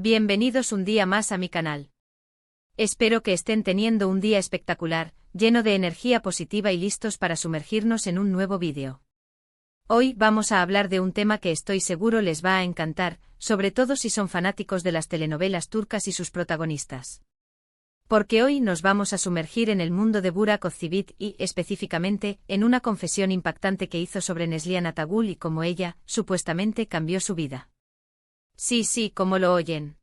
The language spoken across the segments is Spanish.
Bienvenidos un día más a mi canal. Espero que estén teniendo un día espectacular, lleno de energía positiva y listos para sumergirnos en un nuevo vídeo. Hoy vamos a hablar de un tema que estoy seguro les va a encantar, sobre todo si son fanáticos de las telenovelas turcas y sus protagonistas. Porque hoy nos vamos a sumergir en el mundo de Burak Özçivit y, específicamente, en una confesión impactante que hizo sobre Neslihan Atagul y cómo ella, supuestamente, cambió su vida. Sí, como lo oyen.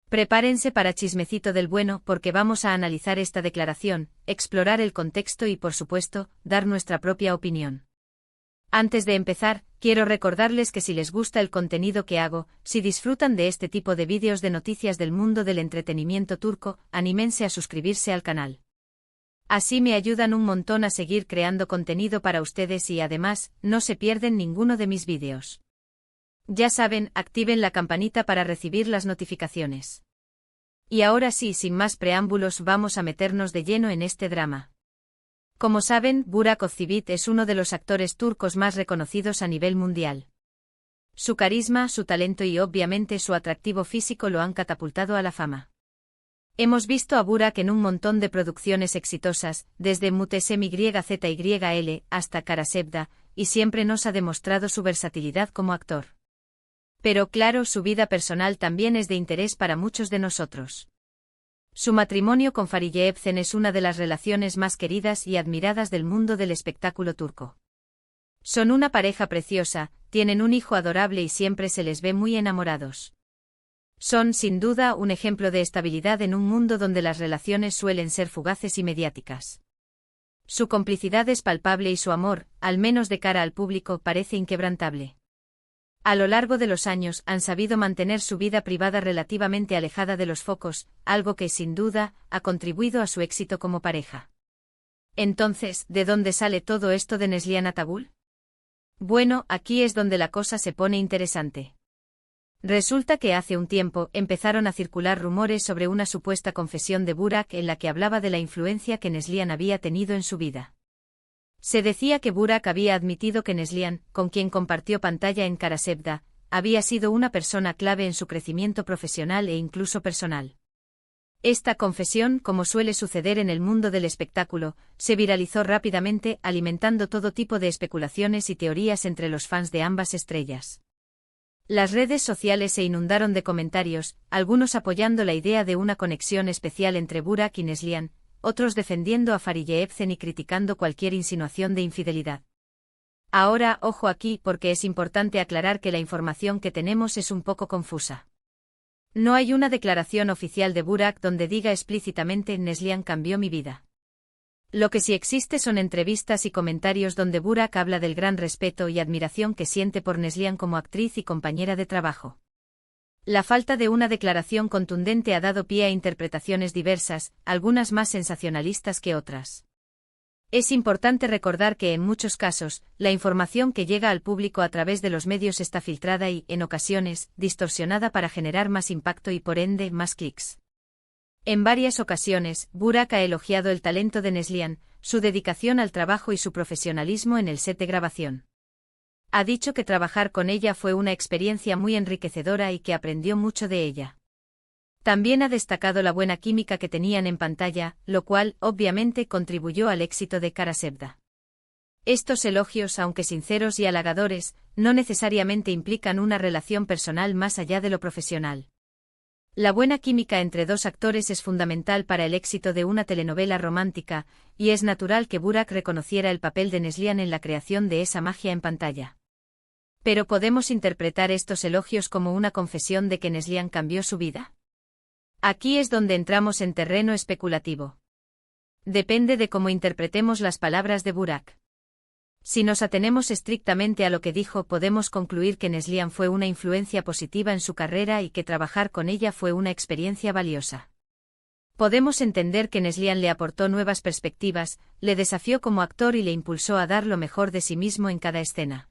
Prepárense para chismecito del bueno porque vamos a analizar esta declaración, explorar el contexto y, por supuesto, dar nuestra propia opinión. Antes de empezar, quiero recordarles que si les gusta el contenido que hago, si disfrutan de este tipo de vídeos de noticias del mundo del entretenimiento turco, anímense a suscribirse al canal. Así me ayudan un montón a seguir creando contenido para ustedes y además, no se pierden ninguno de mis vídeos. Ya saben, activen la campanita para recibir las notificaciones. Y ahora sí, sin más preámbulos, vamos a meternos de lleno en este drama. Como saben, Burak Özçivit es uno de los actores turcos más reconocidos a nivel mundial. Su carisma, su talento y obviamente su atractivo físico lo han catapultado a la fama. Hemos visto a Burak en un montón de producciones exitosas, desde Muhteşem YZYL hasta Kara Sevda, y siempre nos ha demostrado su versatilidad como actor. Pero claro, su vida personal también es de interés para muchos de nosotros. Su matrimonio con Fariye Evcen es una de las relaciones más queridas y admiradas del mundo del espectáculo turco. Son una pareja preciosa, tienen un hijo adorable y siempre se les ve muy enamorados. Son, sin duda, un ejemplo de estabilidad en un mundo donde las relaciones suelen ser fugaces y mediáticas. Su complicidad es palpable y su amor, al menos de cara al público, parece inquebrantable. A lo largo de los años han sabido mantener su vida privada relativamente alejada de los focos, algo que, sin duda, ha contribuido a su éxito como pareja. Entonces, ¿de dónde sale todo esto de Neslihan Atagul? Bueno, aquí es donde la cosa se pone interesante. Resulta que hace un tiempo empezaron a circular rumores sobre una supuesta confesión de Burak en la que hablaba de la influencia que Neslihan había tenido en su vida. Se decía que Burak había admitido que Neslihan, con quien compartió pantalla en Kara Sevda, había sido una persona clave en su crecimiento profesional e incluso personal. Esta confesión, como suele suceder en el mundo del espectáculo, se viralizó rápidamente, alimentando todo tipo de especulaciones y teorías entre los fans de ambas estrellas. Las redes sociales se inundaron de comentarios, algunos apoyando la idea de una conexión especial entre Burak y Neslihan, otros defendiendo a Fariye Evcen y criticando cualquier insinuación de infidelidad. Ahora, ojo aquí porque es importante aclarar que la información que tenemos es un poco confusa. No hay una declaración oficial de Burak donde diga explícitamente Neslihan cambió mi vida. Lo que sí existe son entrevistas y comentarios donde Burak habla del gran respeto y admiración que siente por Neslihan como actriz y compañera de trabajo. La falta de una declaración contundente ha dado pie a interpretaciones diversas, algunas más sensacionalistas que otras. Es importante recordar que en muchos casos, la información que llega al público a través de los medios está filtrada y, en ocasiones, distorsionada para generar más impacto y por ende más clics. En varias ocasiones, Burak ha elogiado el talento de Neslihan, su dedicación al trabajo y su profesionalismo en el set de grabación. Ha dicho que trabajar con ella fue una experiencia muy enriquecedora y que aprendió mucho de ella. También ha destacado la buena química que tenían en pantalla, lo cual, obviamente, contribuyó al éxito de Kara Sevda. Estos elogios, aunque sinceros y halagadores, no necesariamente implican una relación personal más allá de lo profesional. La buena química entre dos actores es fundamental para el éxito de una telenovela romántica, y es natural que Burak reconociera el papel de Neslihan en la creación de esa magia en pantalla. ¿Pero podemos interpretar estos elogios como una confesión de que Neslihan cambió su vida? Aquí es donde entramos en terreno especulativo. Depende de cómo interpretemos las palabras de Burak. Si nos atenemos estrictamente a lo que dijo, podemos concluir que Neslihan fue una influencia positiva en su carrera y que trabajar con ella fue una experiencia valiosa. Podemos entender que Neslihan le aportó nuevas perspectivas, le desafió como actor y le impulsó a dar lo mejor de sí mismo en cada escena.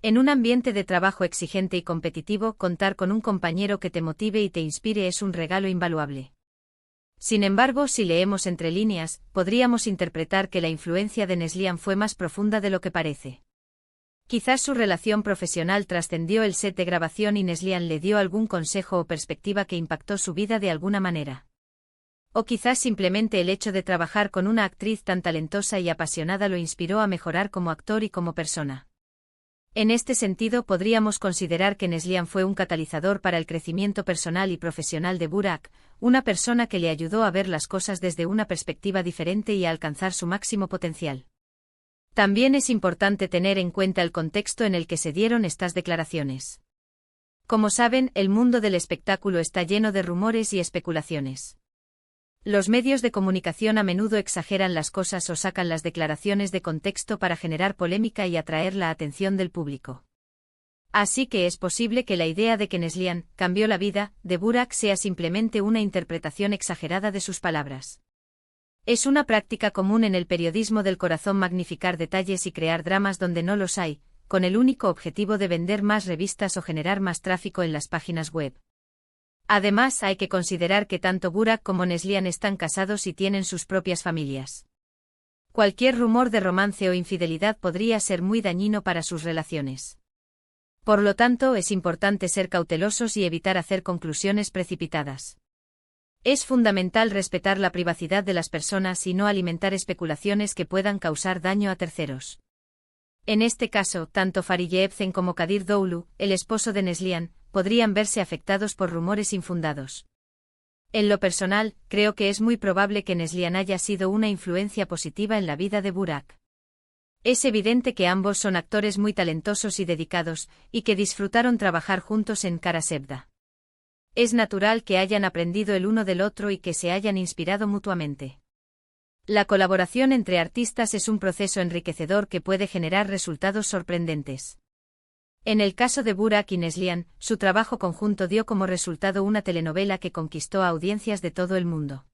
En un ambiente de trabajo exigente y competitivo, contar con un compañero que te motive y te inspire es un regalo invaluable. Sin embargo, si leemos entre líneas, podríamos interpretar que la influencia de Neslihan fue más profunda de lo que parece. Quizás su relación profesional trascendió el set de grabación y Neslihan le dio algún consejo o perspectiva que impactó su vida de alguna manera. O quizás simplemente el hecho de trabajar con una actriz tan talentosa y apasionada lo inspiró a mejorar como actor y como persona. En este sentido podríamos considerar que Neslihan fue un catalizador para el crecimiento personal y profesional de Burak, una persona que le ayudó a ver las cosas desde una perspectiva diferente y a alcanzar su máximo potencial. También es importante tener en cuenta el contexto en el que se dieron estas declaraciones. Como saben, el mundo del espectáculo está lleno de rumores y especulaciones. Los medios de comunicación a menudo exageran las cosas o sacan las declaraciones de contexto para generar polémica y atraer la atención del público. Así que es posible que la idea de que Neslihan cambió la vida de Burak sea simplemente una interpretación exagerada de sus palabras. Es una práctica común en el periodismo del corazón magnificar detalles y crear dramas donde no los hay, con el único objetivo de vender más revistas o generar más tráfico en las páginas web. Además, hay que considerar que tanto Burak como Neslihan están casados y tienen sus propias familias. Cualquier rumor de romance o infidelidad podría ser muy dañino para sus relaciones. Por lo tanto, es importante ser cautelosos y evitar hacer conclusiones precipitadas. Es fundamental respetar la privacidad de las personas y no alimentar especulaciones que puedan causar daño a terceros. En este caso, tanto Fariye Ebsen como Kadir Doğulu, el esposo de Neslihan, podrían verse afectados por rumores infundados. En lo personal, creo que es muy probable que Neslihan haya sido una influencia positiva en la vida de Burak. Es evidente que ambos son actores muy talentosos y dedicados, y que disfrutaron trabajar juntos en Kara Sevda. Es natural que hayan aprendido el uno del otro y que se hayan inspirado mutuamente. La colaboración entre artistas es un proceso enriquecedor que puede generar resultados sorprendentes. En el caso de Burak y Neslihan, su trabajo conjunto dio como resultado una telenovela que conquistó a audiencias de todo el mundo.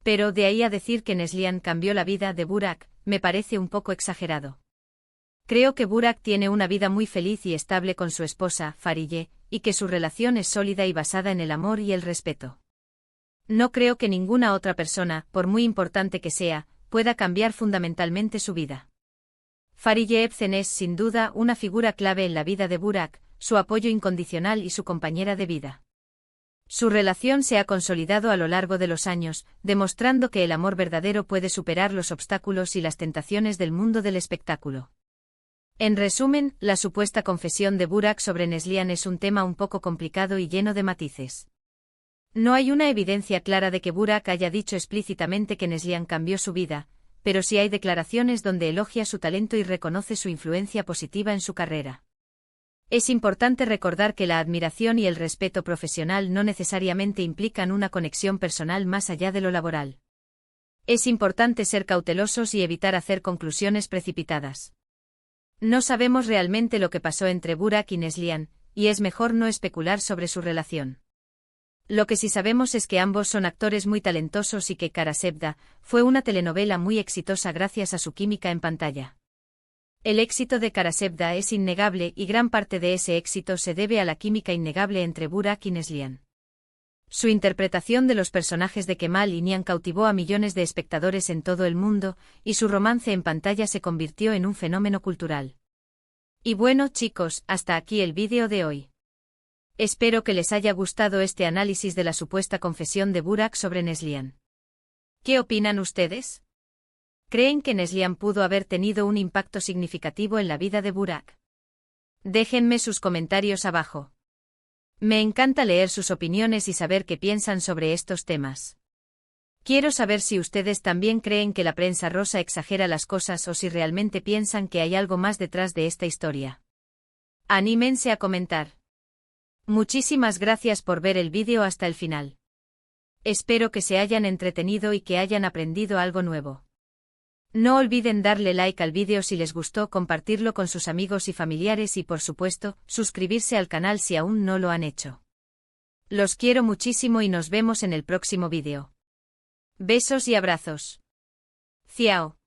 Pero de ahí a decir que Neslihan cambió la vida de Burak, me parece un poco exagerado. Creo que Burak tiene una vida muy feliz y estable con su esposa, Fariye, y que su relación es sólida y basada en el amor y el respeto. No creo que ninguna otra persona, por muy importante que sea, pueda cambiar fundamentalmente su vida. Fariye Ebsen es, sin duda, una figura clave en la vida de Burak, su apoyo incondicional y su compañera de vida. Su relación se ha consolidado a lo largo de los años, demostrando que el amor verdadero puede superar los obstáculos y las tentaciones del mundo del espectáculo. En resumen, la supuesta confesión de Burak sobre Neslihan es un tema un poco complicado y lleno de matices. No hay una evidencia clara de que Burak haya dicho explícitamente que Neslihan cambió su vida, pero sí hay declaraciones donde elogia su talento y reconoce su influencia positiva en su carrera. Es importante recordar que la admiración y el respeto profesional no necesariamente implican una conexión personal más allá de lo laboral. Es importante ser cautelosos y evitar hacer conclusiones precipitadas. No sabemos realmente lo que pasó entre Burak y Neslihan, y es mejor no especular sobre su relación. Lo que sí sabemos es que ambos son actores muy talentosos y que Kara Sevda fue una telenovela muy exitosa gracias a su química en pantalla. El éxito de Kara Sevda es innegable y gran parte de ese éxito se debe a la química innegable entre Burak y Neslihan. Su interpretación de los personajes de Kemal y Nihan cautivó a millones de espectadores en todo el mundo, y su romance en pantalla se convirtió en un fenómeno cultural. Y bueno, chicos, hasta aquí el vídeo de hoy. Espero que les haya gustado este análisis de la supuesta confesión de Burak sobre Neslihan. ¿Qué opinan ustedes? ¿Creen que Neslihan pudo haber tenido un impacto significativo en la vida de Burak? Déjenme sus comentarios abajo. Me encanta leer sus opiniones y saber qué piensan sobre estos temas. Quiero saber si ustedes también creen que la prensa rosa exagera las cosas o si realmente piensan que hay algo más detrás de esta historia. Anímense a comentar. Muchísimas gracias por ver el vídeo hasta el final. Espero que se hayan entretenido y que hayan aprendido algo nuevo. No olviden darle like al vídeo si les gustó, compartirlo con sus amigos y familiares y por supuesto, suscribirse al canal si aún no lo han hecho. Los quiero muchísimo y nos vemos en el próximo vídeo. Besos y abrazos. Ciao.